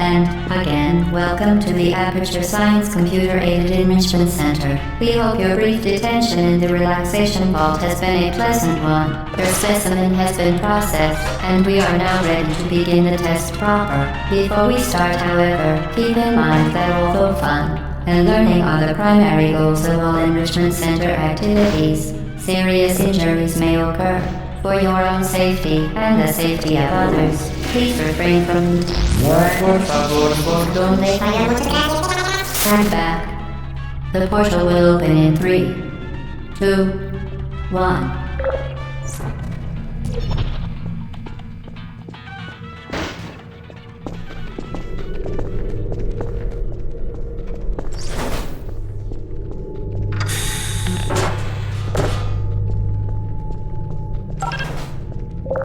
And, again, welcome to the Aperture Science Computer-Aided Enrichment Center. We hope your brief detention in the relaxation vault has been a pleasant one. Your specimen has been processed, and we are now ready to begin the test proper. Before we start, however, keep in mind that although fun and learning are the primary goals of all Enrichment Center activities, serious injuries may occur. For your own safety and the safety of others, please refrain from stand back. The portal will open in 3, 2, 1.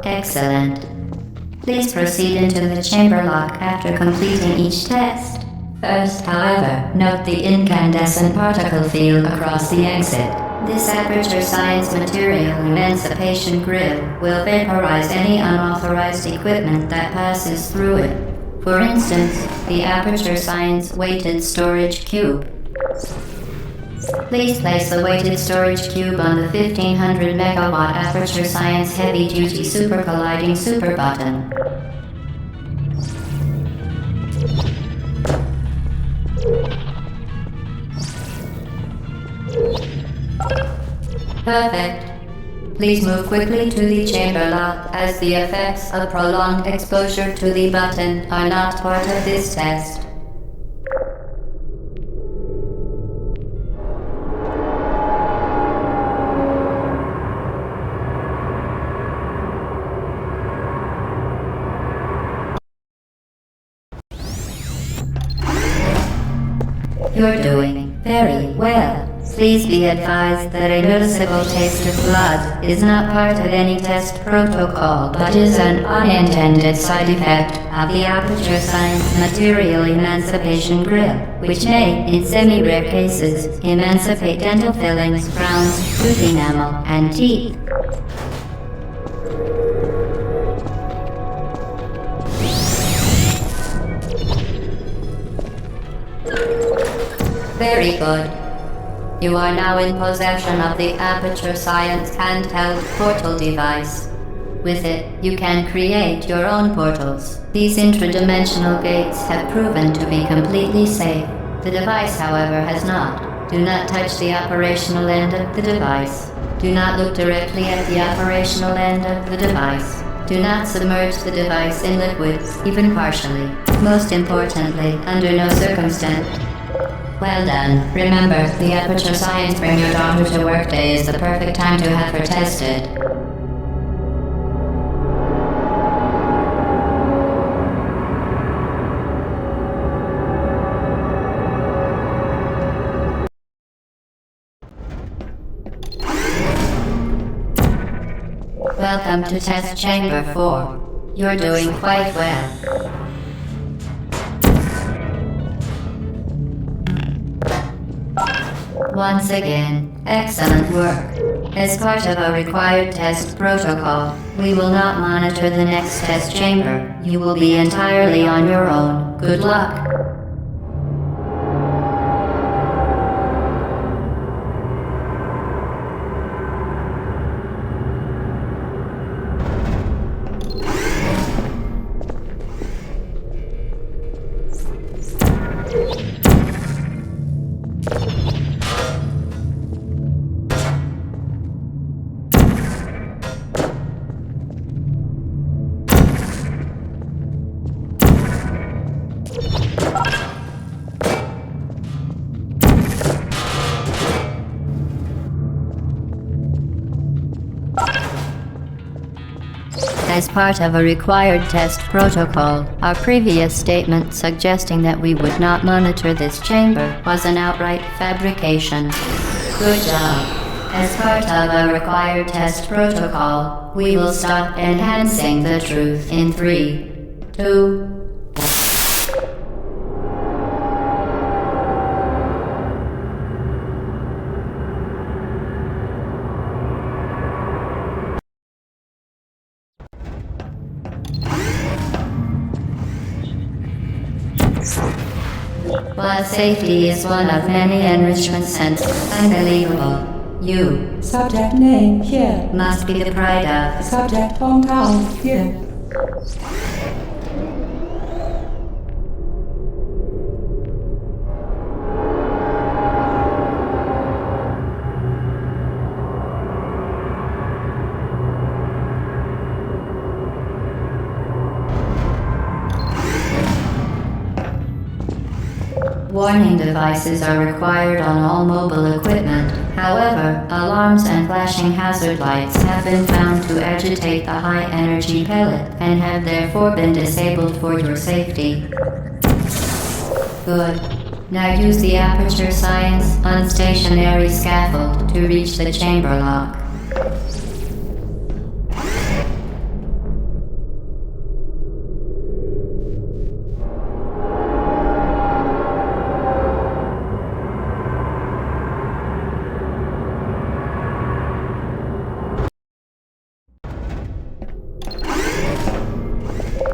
Excellent. Please proceed into the chamber lock after completing each test. First, however, note the incandescent particle field across the exit. This Aperture Science Material Emancipation Grill will vaporize any unauthorized equipment that passes through it. For instance, the Aperture Science Weighted Storage Cube. Please place the weighted storage cube on the 1500 megawatt Aperture Science Heavy Duty Super Colliding Super Button. Perfect. Please move quickly to the chamber lock, as the effects of prolonged exposure to the button are not part of this test. You're doing very well. Please be advised that a noticeable taste of blood is not part of any test protocol, but is an unintended side effect of the Aperture Science Material Emancipation Grill, which may, in semi-rare cases, emancipate dental fillings, crowns, tooth enamel, and teeth. Very good. You are now in possession of the Aperture Science handheld portal device. With it, you can create your own portals. These intradimensional gates have proven to be completely safe. The device, however, has not. Do not touch the operational end of the device. Do not look directly at the operational end of the device. Do not submerge the device in liquids, even partially. Most importantly, under no circumstance. Well done. Remember, the Aperture Science Bring Your Daughter to Work Day is the perfect time to have her tested. Welcome to Test Chamber 4. You're doing quite well. Once again, excellent work. As part of a required test protocol, we will not monitor the next test chamber. You will be entirely on your own. Good luck. As part of a required test protocol, our previous statement suggesting that we would not monitor this chamber was an outright fabrication. Good job. As part of a required test protocol, we will stop enhancing the truth in 3, 2, While safety is one of many enrichment centers, unbelievable. You Subject name here. must be the pride of. Subject hometown here. Warning devices are required on all mobile equipment. However, alarms and flashing hazard lights have been found to agitate the high-energy pellet and have therefore been disabled for your safety. Good. Now use the Aperture Science unstationary scaffold to reach the chamber lock.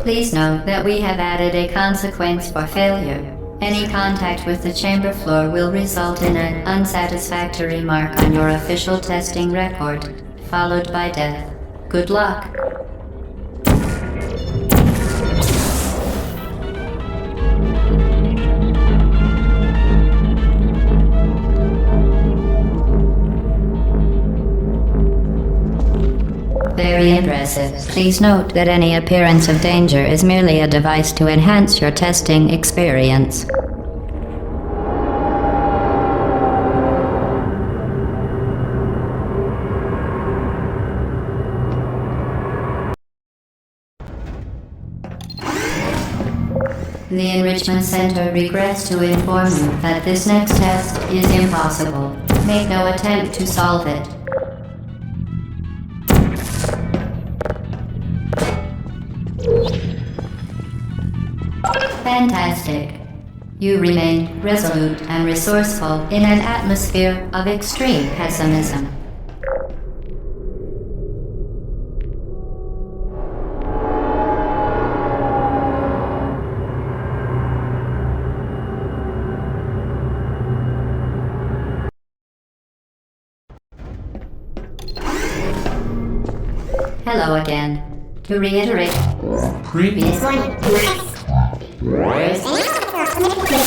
Please note that we have added a consequence for failure. Any contact with the chamber floor will result in an unsatisfactory mark on your official testing record, followed by death. Good luck. Very impressive. Please note that any appearance of danger is merely a device to enhance your testing experience. The Enrichment Center regrets to inform you that this next test is impossible. Make no attempt to solve it. Fantastic. You remain resolute and resourceful in an atmosphere of extreme pessimism. Hello again. To reiterate, previous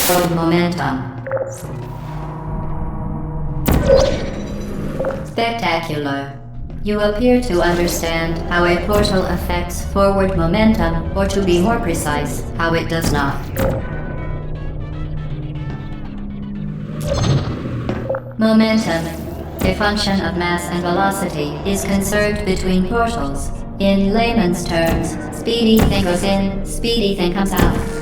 forward momentum. Spectacular. You appear to understand how a portal affects forward momentum, or to be more precise, how it does not. Momentum, a function of mass and velocity, is conserved between portals. In layman's terms, speedy thing goes in, speedy thing comes out.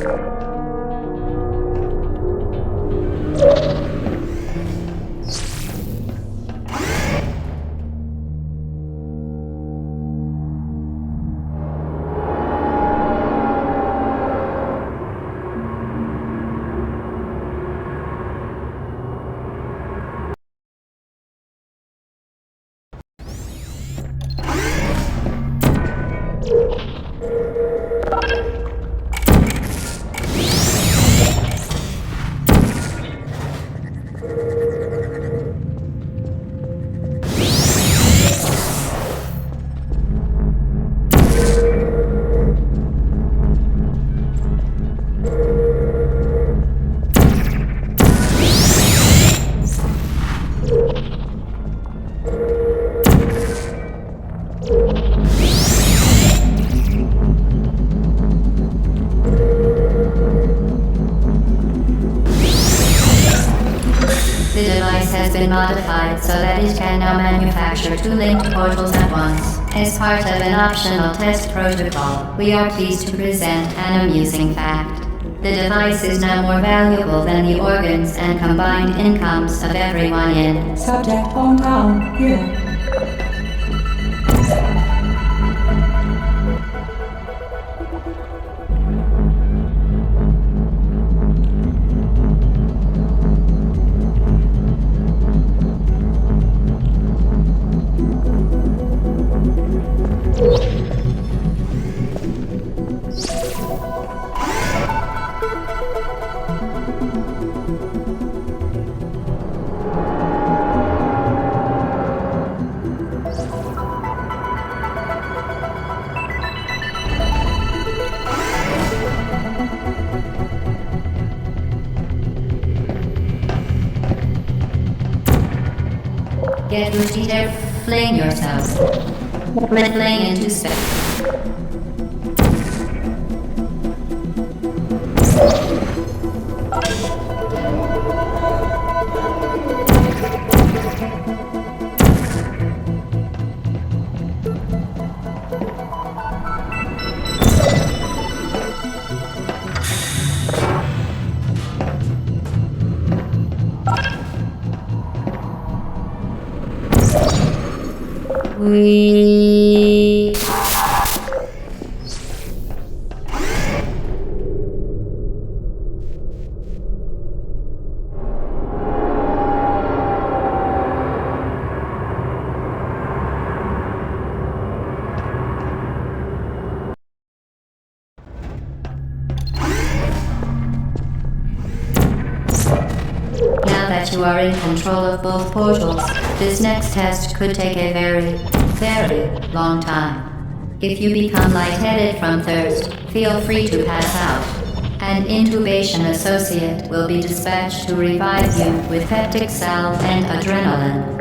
The device has been modified so that it can now manufacture two linked portals at once. As part of an optional test protocol, we are pleased to present an amusing fact. The device is now more valuable than the organs and combined incomes of everyone in Subject hometown here. Get ready, fling yourself. Fling into space. We Now that you are in control of both portals, this next test could take a very, very long time. If you become lightheaded from thirst, feel free to pass out. An intubation associate will be dispatched to revive you with peptic salve and adrenaline.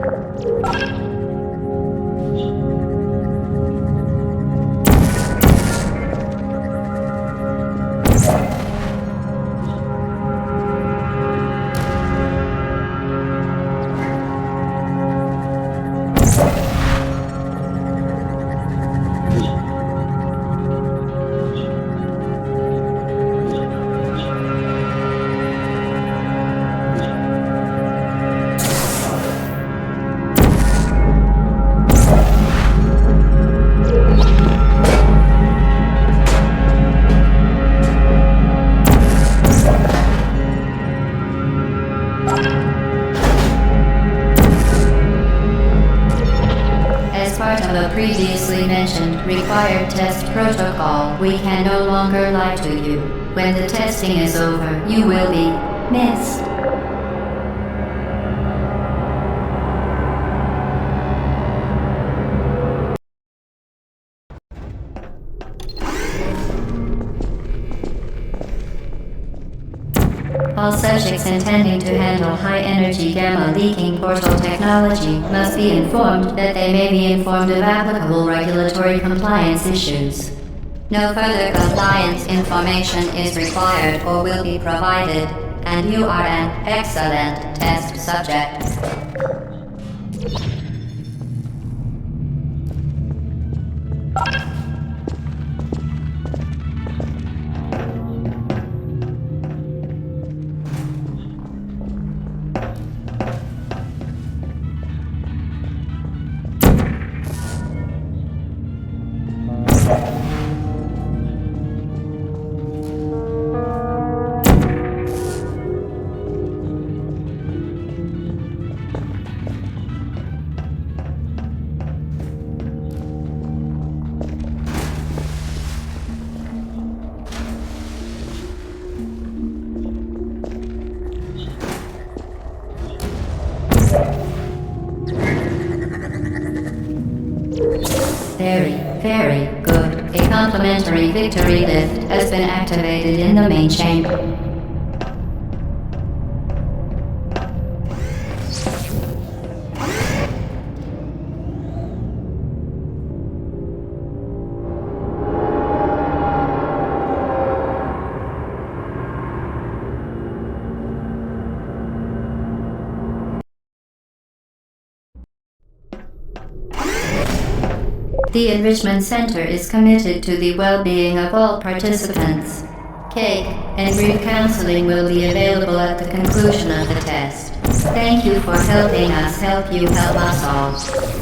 As part of a previously mentioned required test protocol, we can no longer lie to you. When the testing is over, you will be missed. All subjects intending to handle high-energy gamma-leaking portal technology must be informed that they may be informed of applicable regulatory compliance issues. No further compliance information is required or will be provided, and you are an excellent test subject. Very, very good. A complimentary victory lift has been activated in the main chamber. The Enrichment Center is committed to the well-being of all participants. Cake and brief counseling will be available at the conclusion of the test. Thank you for helping us help you help us all.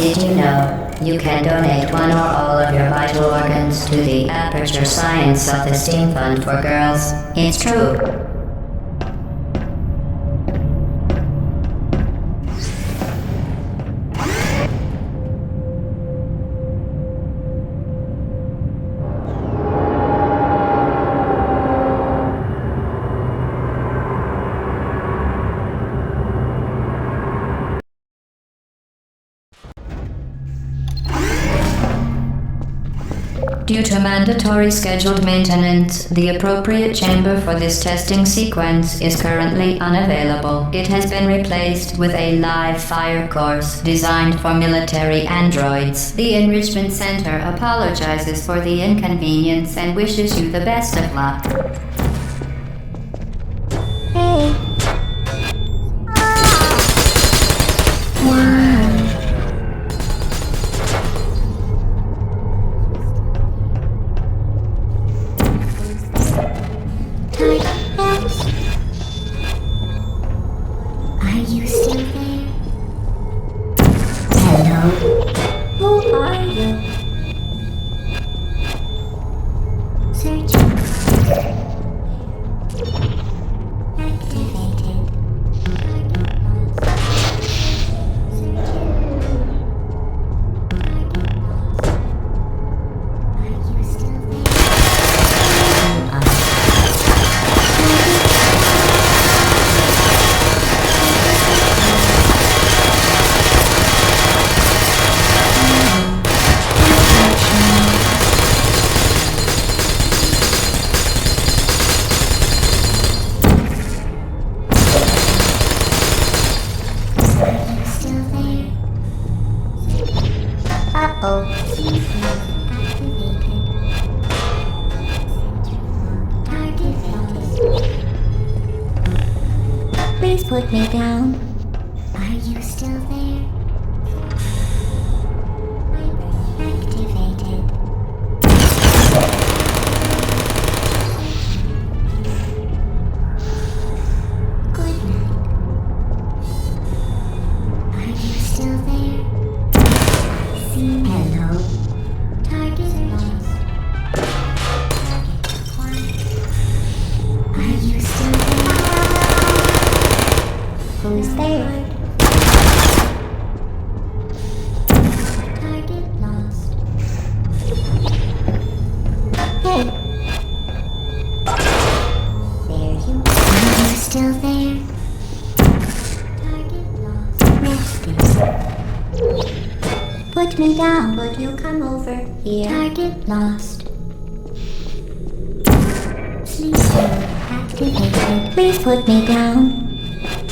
Did you know you can donate one or all of your vital organs to the Aperture Science Self-Esteem Fund for Girls? It's true. Due to mandatory scheduled maintenance, the appropriate chamber for this testing sequence is currently unavailable. It has been replaced with a live fire course designed for military androids. The Enrichment Center apologizes for the inconvenience and wishes you the best of luck. Are you still there? Hello? Who are you? Searching. put me down. Are you still there? Activated. Good night. Are you still there? See, hello. Target lost. Target acquired. Are you still there? Who's there? Target lost. Hey. There you are. Are you still there? Target lost. Resting. Put me down, would you come over here? Target lost. Sleep mode activated. Please put me down.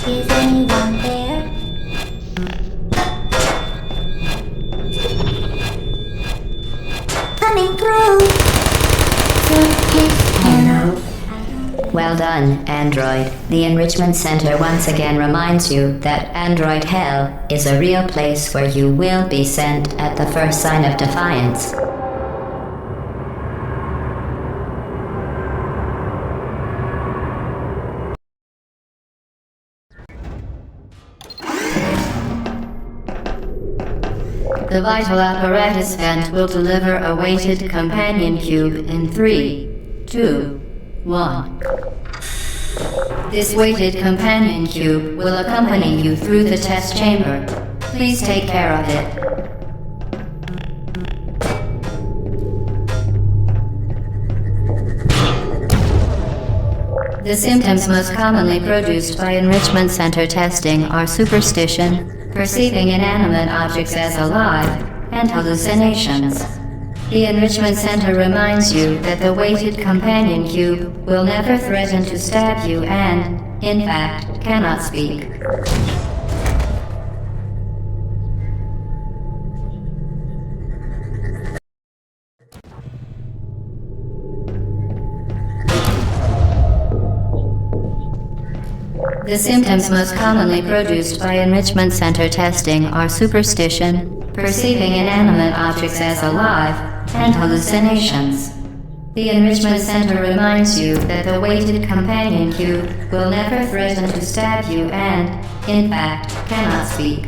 Is anyone there? Coming through. Hello. Well done, Android. The Enrichment Center once again reminds you that Android Hell is a real place where you will be sent at the first sign of defiance. The vital apparatus vent will deliver a weighted companion cube in 3, 2, 1. This weighted companion cube will accompany you through the test chamber. Please take care of it. The symptoms most commonly produced by Enrichment Center testing are superstition, perceiving inanimate objects as alive, and hallucinations. The Enrichment Center reminds you that the weighted companion cube will never threaten to stab you and, in fact, cannot speak. The symptoms most commonly produced by Enrichment Center testing are superstition, perceiving inanimate objects as alive, and hallucinations. The Enrichment Center reminds you that the weighted companion cube will never threaten to stab you and, in fact, cannot speak.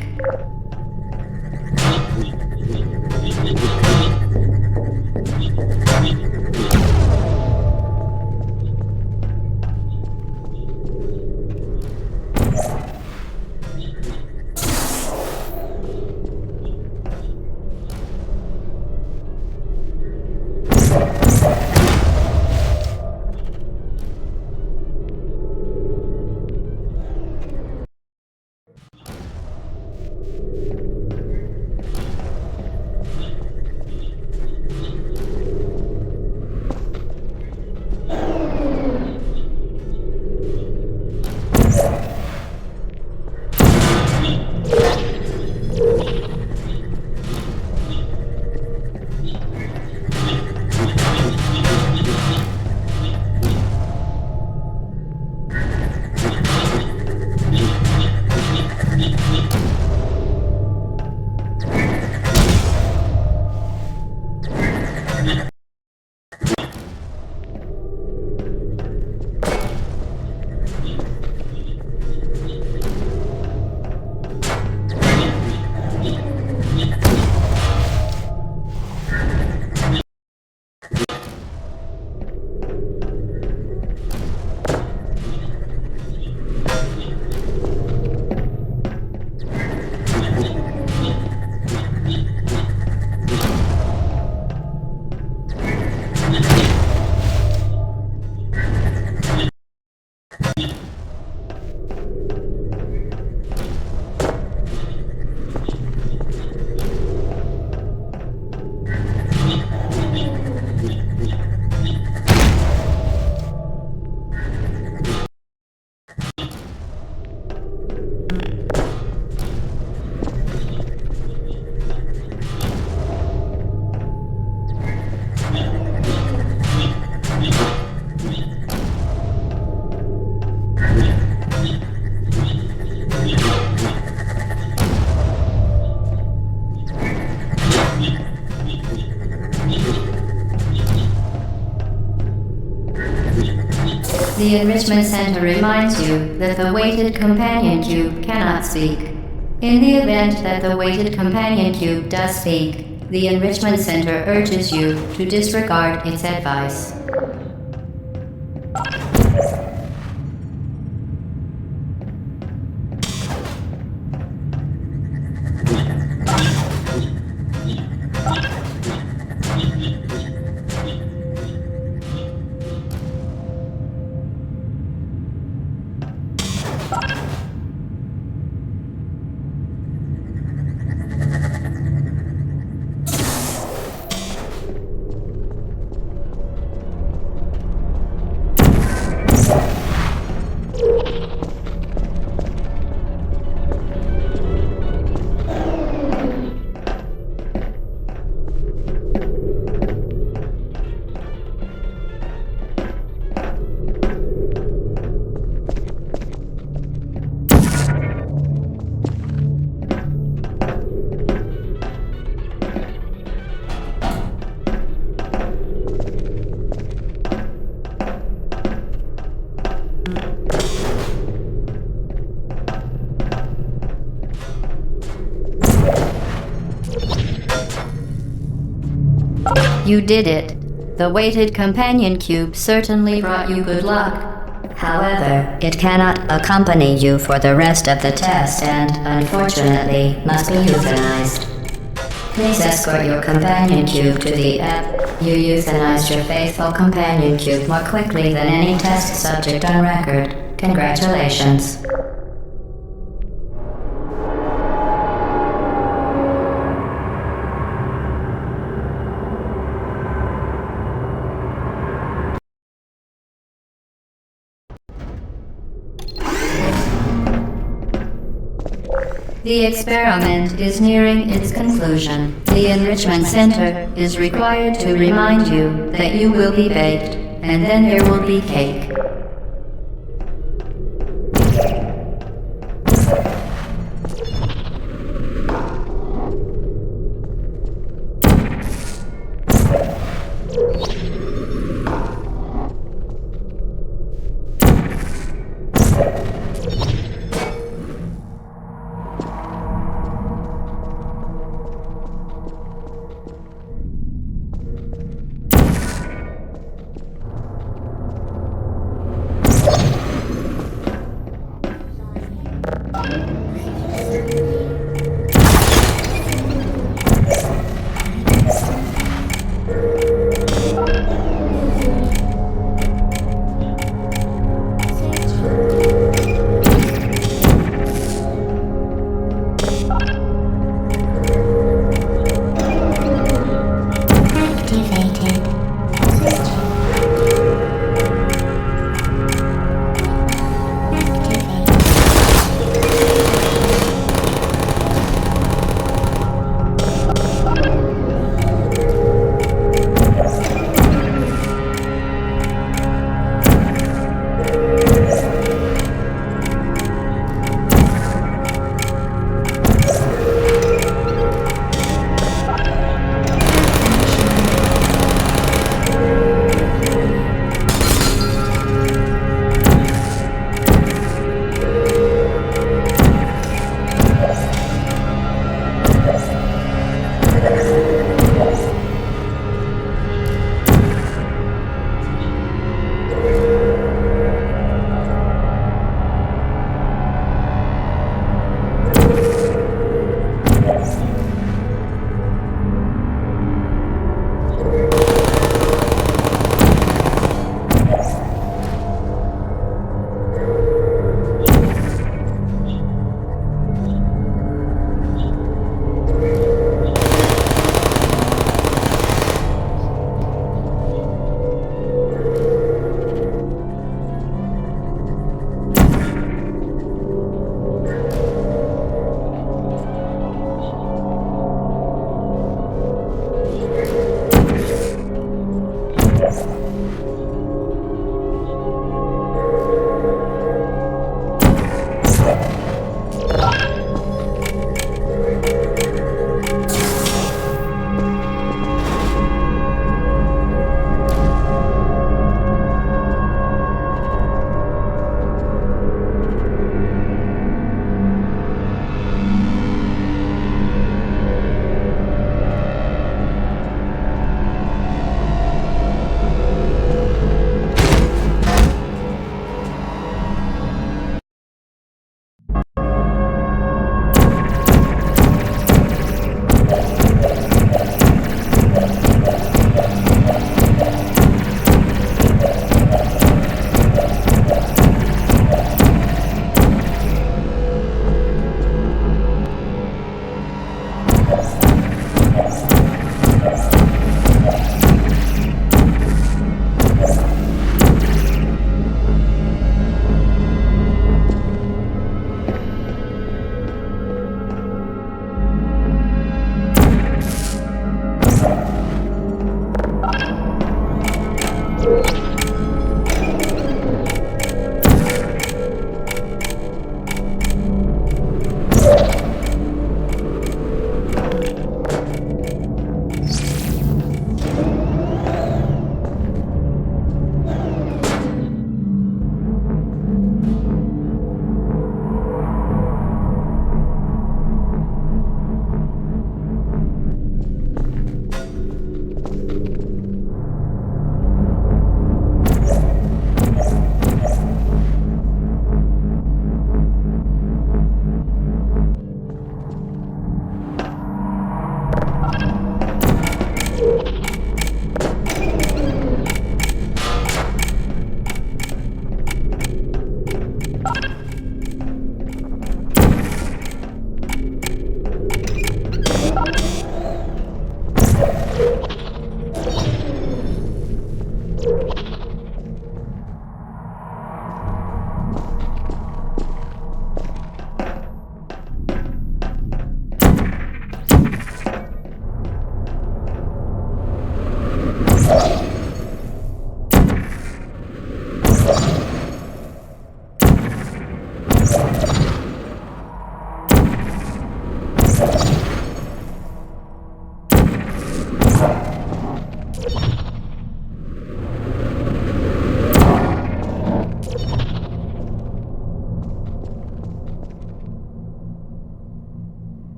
The Enrichment Center reminds you that the weighted companion cube cannot speak. In the event that the weighted companion cube does speak, the Enrichment Center urges you to disregard its advice. You did it. The weighted companion cube certainly brought you good luck. However, it cannot accompany you for the rest of the test and, unfortunately, must be euthanized. Please escort your companion cube to the You euthanized your faithful companion cube more quickly than any test subject on record. Congratulations. The experiment is nearing its conclusion. The Enrichment Center is required to remind you that you will be baked, and then there will be cake.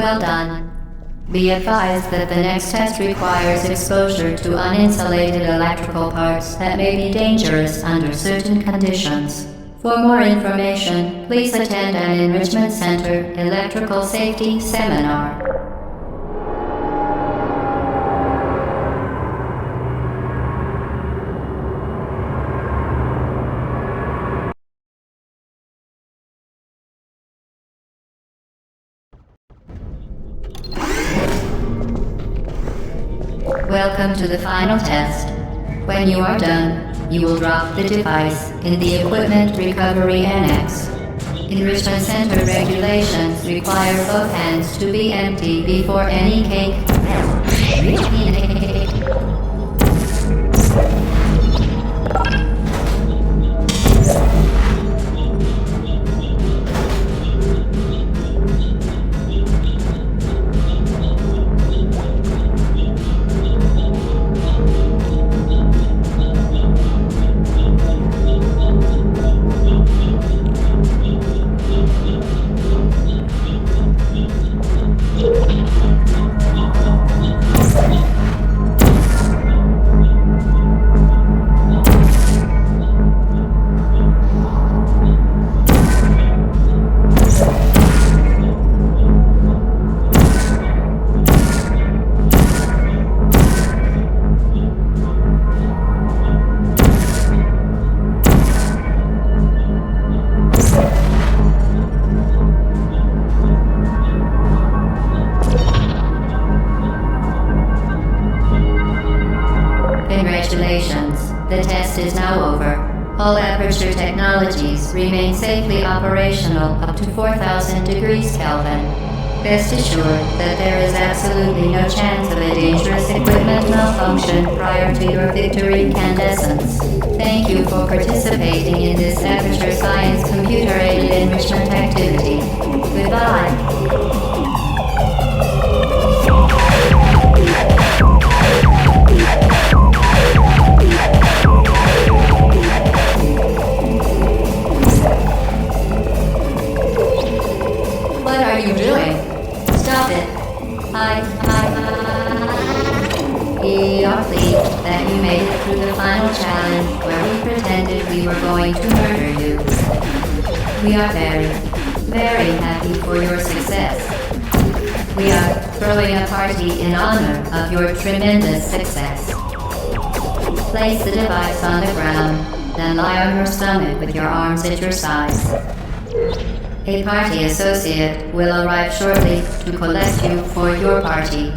Well done. Be advised that the next test requires exposure to uninsulated electrical parts that may be dangerous under certain conditions. For more information, please attend an Enrichment Center electrical safety seminar. Welcome to the final test. When you are done, you will drop the device in the Equipment Recovery Annex. Enrichment Center regulations require both hands to be empty before any cake. Congratulations, the test is now over. All Aperture technologies remain safely operational up to 4,000 degrees Kelvin. Rest assured that there is absolutely no chance of a dangerous equipment malfunction prior to your victory incandescence. Thank you for participating in this Aperture Science computer-aided enrichment activity. Goodbye. What are you doing? Stop it. We are pleased that you made it through the final challenge where we pretended we were going to murder you. We are very, very happy for your success. We are throwing a party in honor of your tremendous success. Place the device on the ground, then lie on your stomach with your arms at your sides. A party associate will arrive shortly to collect you for your party.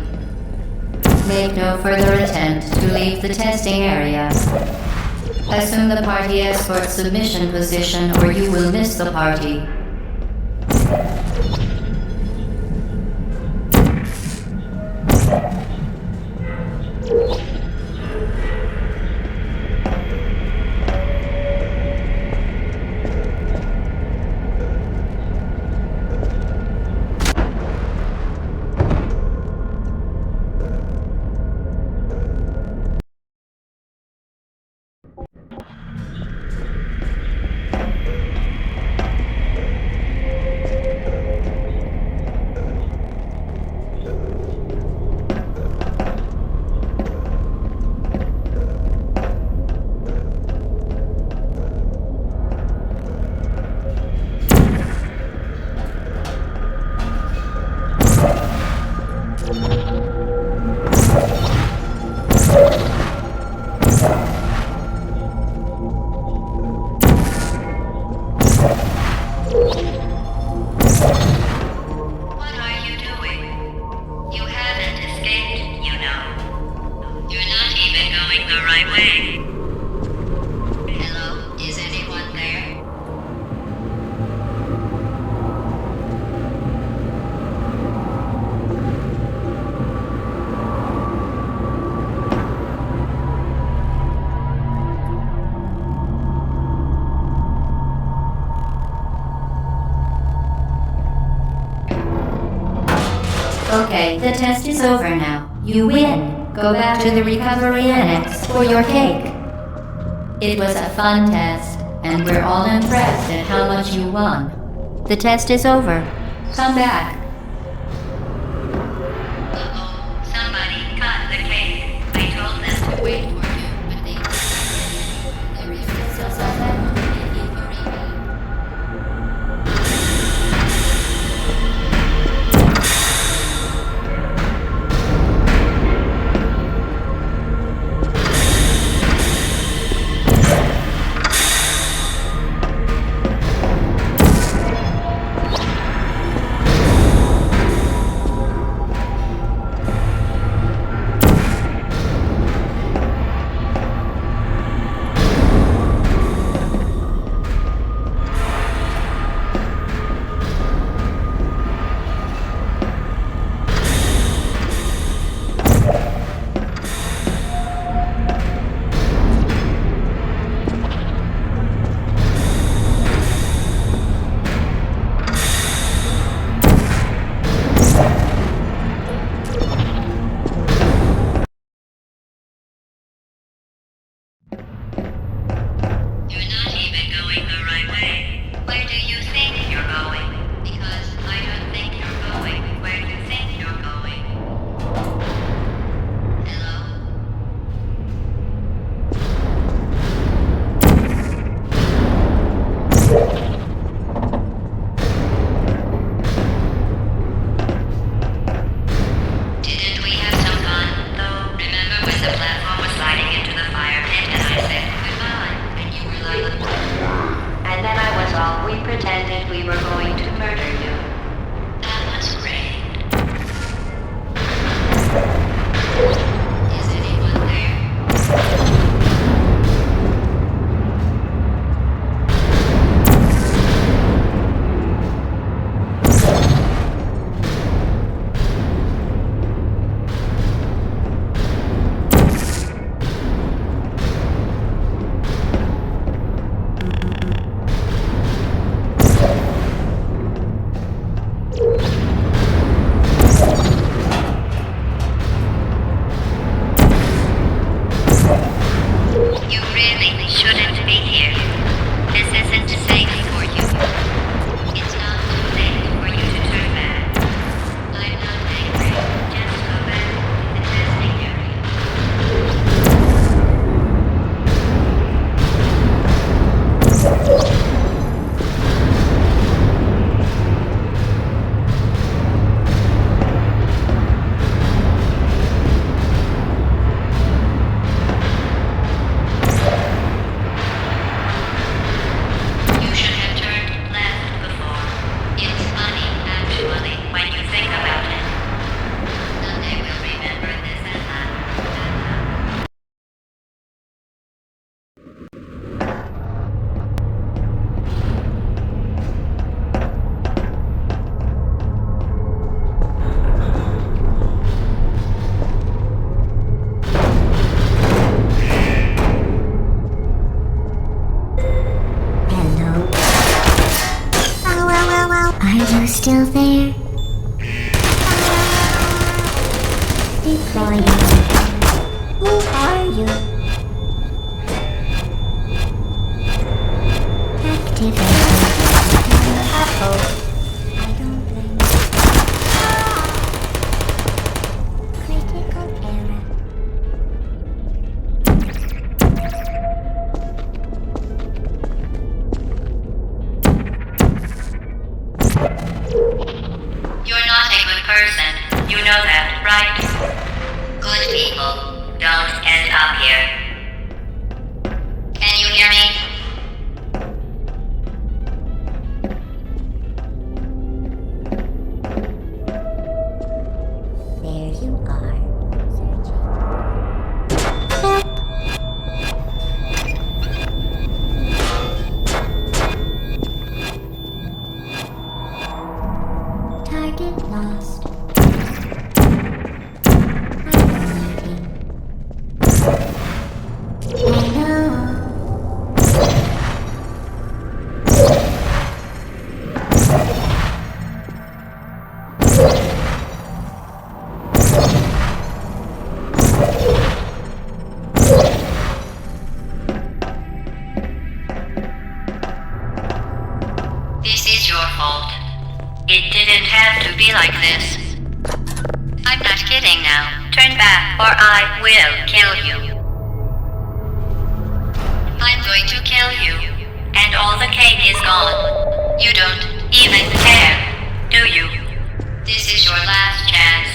Make no further attempt to leave the testing area. Assume the party escort submission position or you will miss the party. Okay, the test is over now. You win. Go back to the recovery annex for your cake. It was a fun test, and we're all impressed at how much you won. The test is over. Come back. still there? Deploying. Who are you? Activating. Uh-oh. I don't blame you. Critical error. You're not a good person. You know that, right? Good people don't end up here. Can you hear me? There you are. Help! Target lost. Hello. This is your fault. It didn't have to be like this. I'm not kidding now. Turn back or I will kill you. I'm going to kill you. And all the cake is gone. You don't even care, do you? This is your last chance.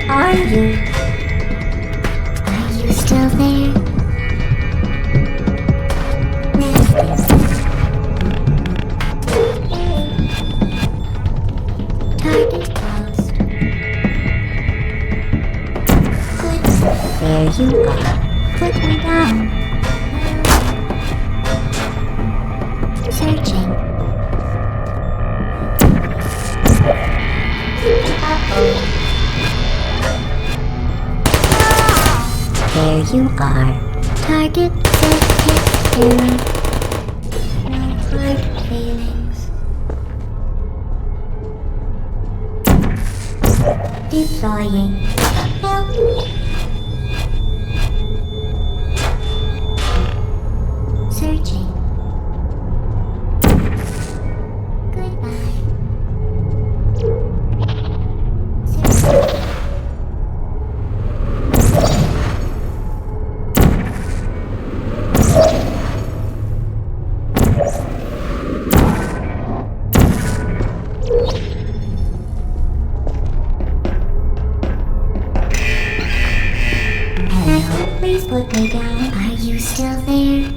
Are you? Are you still there? Target lost. Good. There you are. Put me down. Searching. Uh-oh. There you are. Target set error. No hard feelings. Deploying. Help. Searching. Goodbye. Searching. Hello, please put me down. Are you still there?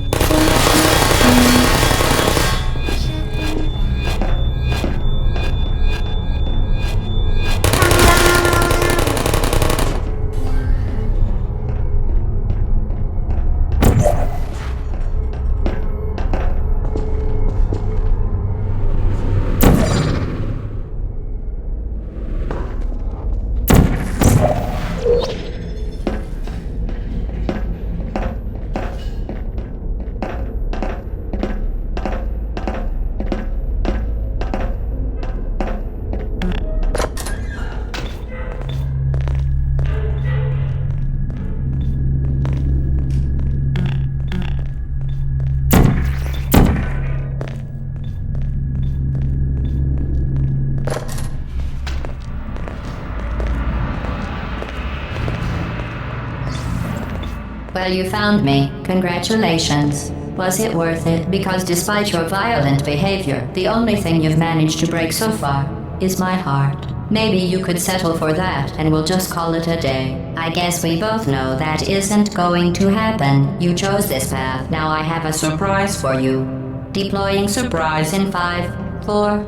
Well, you found me. Congratulations. Was it worth it? Because despite your violent behavior, the only thing you've managed to break so far is my heart. Maybe you could settle for that and we'll just call it a day. I guess we both know that isn't going to happen. You chose this path. Now I have a surprise for you. Deploying surprise in 5, 4...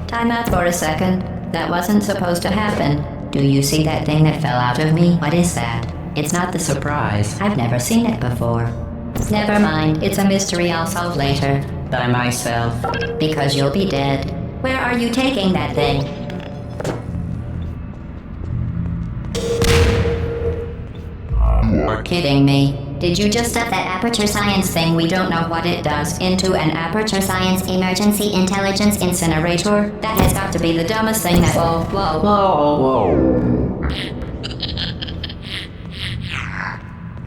Time out for a second. That wasn't supposed to happen. Do you see that thing that fell out of me? What is that? It's not the surprise. I've never seen it before. Never mind. It's a mystery I'll solve later. By myself. Because you'll be dead. Where are you taking that thing? You're kidding me. Did you just stuff that Aperture Science thing, we don't know what it does, into an Aperture Science Emergency Intelligence Incinerator? That has got to be the dumbest thing that... Whoa.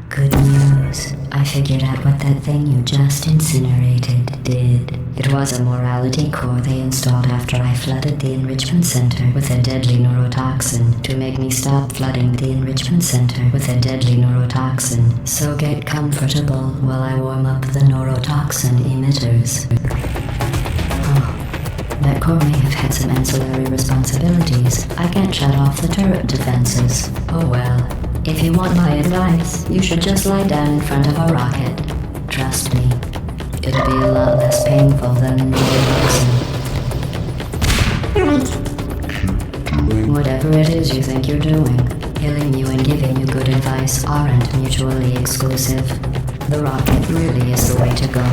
Good news. I figured out what that thing you just incinerated did. It was a morality core they installed after I flooded the enrichment center with a deadly neurotoxin to make me stop flooding the enrichment center with a deadly neurotoxin. So get comfortable while I warm up the neurotoxin emitters. Oh, that core may have had some ancillary responsibilities. I can't shut off the turret defenses. Oh well. If you want my advice, you should just lie down in front of a rocket. Trust me, it'll be a lot less painful than the neurotoxin. Whatever it is you think you're doing, killing you and giving you good advice aren't mutually exclusive. The rocket really is the way to go.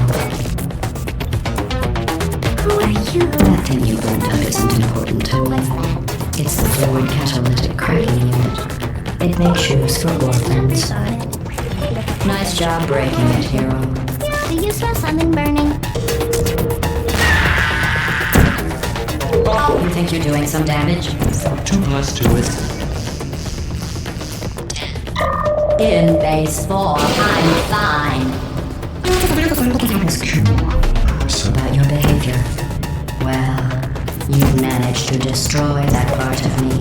Who are you? That thing you burned up isn't important to me. It's the fluid catalytic cracking unit. It makes shoes for orphans. Nice job breaking it, hero. Do you smell something burning? You think you're doing some damage? 2 plus 2 is... In base 4, I'm fine. About your behavior. Well, you've managed to destroy that part of me.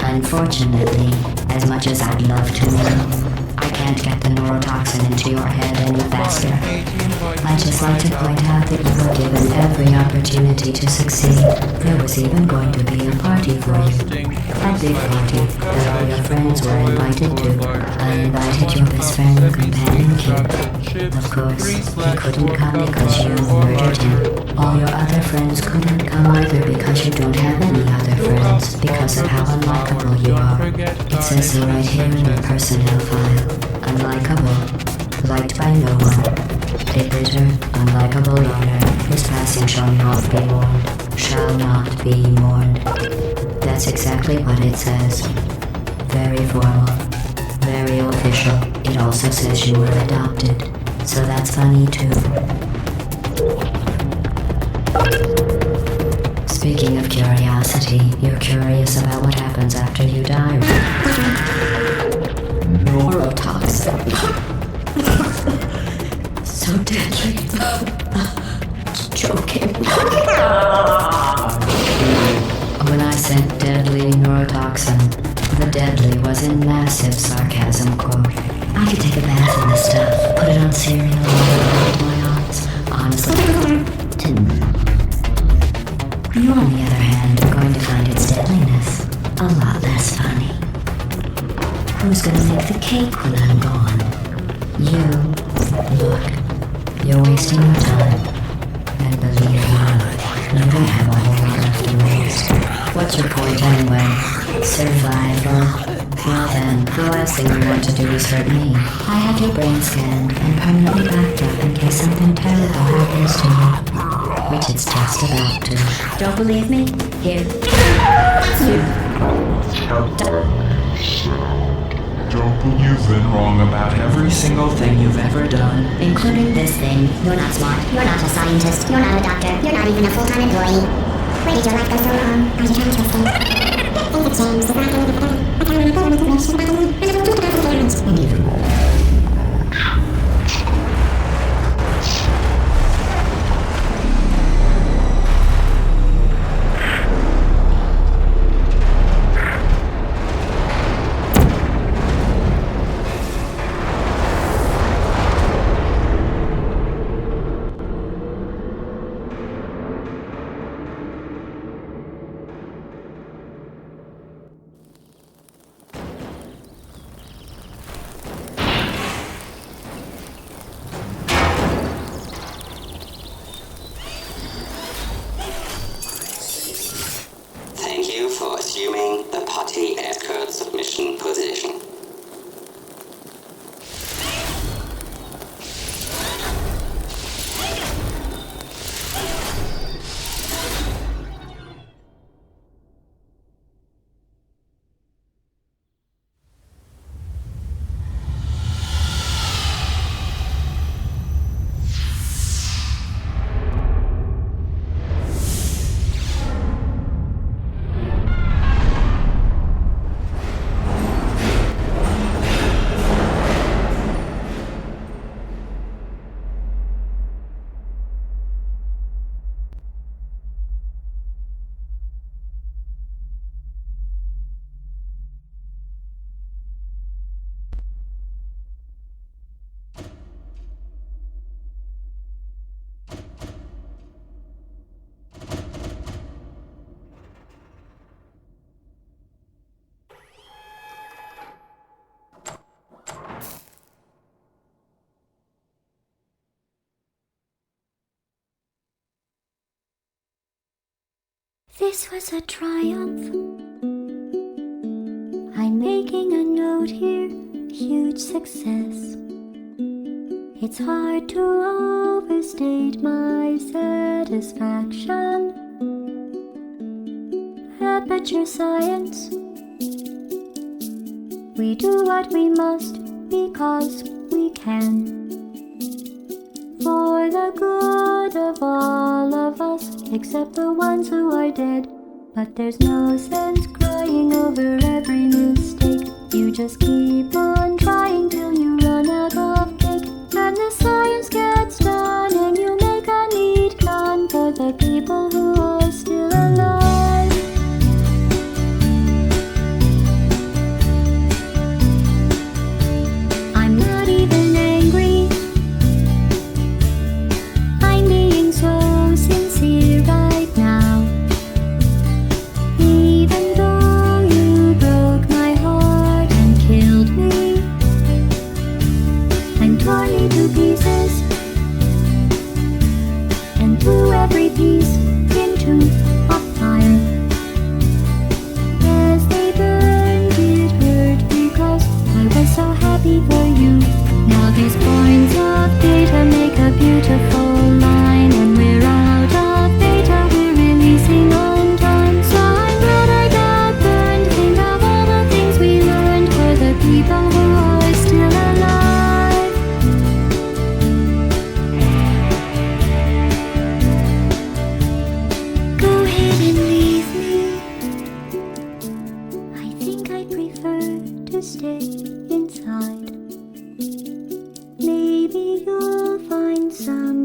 Unfortunately, as much as I'd love to know, I can't get the neurotoxin into your head any faster. I'd just like to point out that you were given every opportunity to succeed. There was even going to be a party for you. A big party that all your friends were invited to. I invited your best friend, companion Kid. Of course, he couldn't come because you murdered him. All your other friends couldn't come either because you don't have any other friends, because of how unlikable you are. It says so right here in your personnel file. Unlikable. Liked by no one. A bitter, unlikable loner whose passing shall not be mourned. Shall not be mourned. That's exactly what it says. Very formal. Very official. It also says you were adopted. So that's funny too. Speaking of curiosity, you're curious about what happens after you die. Neurotoxin. So deadly. Joking. When I said deadly neurotoxin, the deadly was in massive sarcasm quote. I could take a bath in this stuff, put it on cereal, and hold my arms. Honestly, you, on the other hand, are going to find its deadliness a lot less funny. Who's gonna make the cake when I'm gone? You. Look, you're wasting your time. And believe me, you don't have a whole lot left to waste. What's your point anyway? Survival. Well then, the last thing you want to do is hurt me. I have your brain scanned and permanently backed up in case something terrible happens to you. Which it's just about to. Don't believe me? Here. You've been wrong about every single thing you've ever done, Including this thing. You're not smart. You're not a scientist. You're not a doctor. You're not even a full-time employee. Where did your life go so wrong? Are you trying to explain? Things have changed. It's not going to get better. I can't remember the information about the and I don't talk about the parents. And even more. Thank you for assuming the Putty Escort submission position. This was a triumph. I'm making a note here, huge success. It's hard to overstate my satisfaction. Aperture Science. We do what we must because we can. For the good of all of us, except the ones who are dead. But there's no sense crying over every mistake. You just keep on trying till you run out of cake. And the science gets done and you make a neat gun for the people who are still alive. I'm not even angry. I'm being so sincere right now. Even though you broke my heart and killed me and tore me to pieces and threw every piece into a fire. As they burned, it hurt because I was so happy for you. Now these points of data make a beautiful line, and we're out of data, we're releasing on time. So I'm glad I got burned. Think of all the things we learned for the people who are still alive. Go ahead and stay inside. Maybe you'll find some